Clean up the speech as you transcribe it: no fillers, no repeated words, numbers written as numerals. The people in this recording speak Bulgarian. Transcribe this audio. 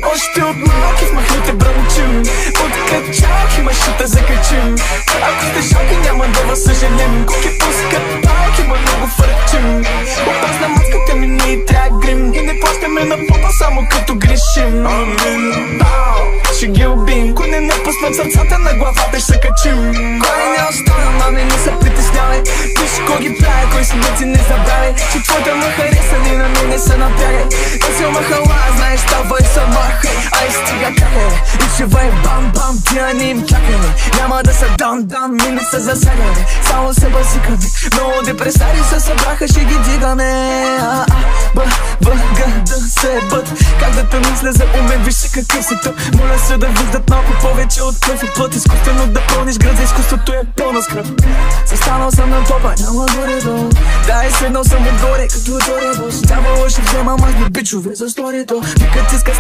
Още от малки в махните бръмчим, подкачах и машата закачим. Ако сте шоки няма да вас съжалим, коки пускат палки, ма много фърчим. Опасна маската ми не трябва грим, и не плащаме на попа само като грешим. Ще ги убим, кой не напуснат сърцата на главата ще се качим. Кой не остана, мами не се притеснявай, виж кой ги прави, кой си не не забравяй, че твоята ма хареса, ни на мен не се напрягай. Да си махала, знаеш, става и са махай. Ай стига каке, и живей бам-бам, тия не им чакай. Няма да са дан-дан, ми не са засягане, само се басикаме. Много депресари се събраха, ще ги дигаме. Да се бъд, как да те мисля за умен, виж какъв си то. Моля се да виждат малко повече от кръв и плът. Изкуствено да пълниш град, за изкуството е пълна скръп. Застанал съм на топа, няма горе-долу. Да, и седнал съм отгоре, като Доребос. Дявола ще взема мазни бичове за сторито. Викат иска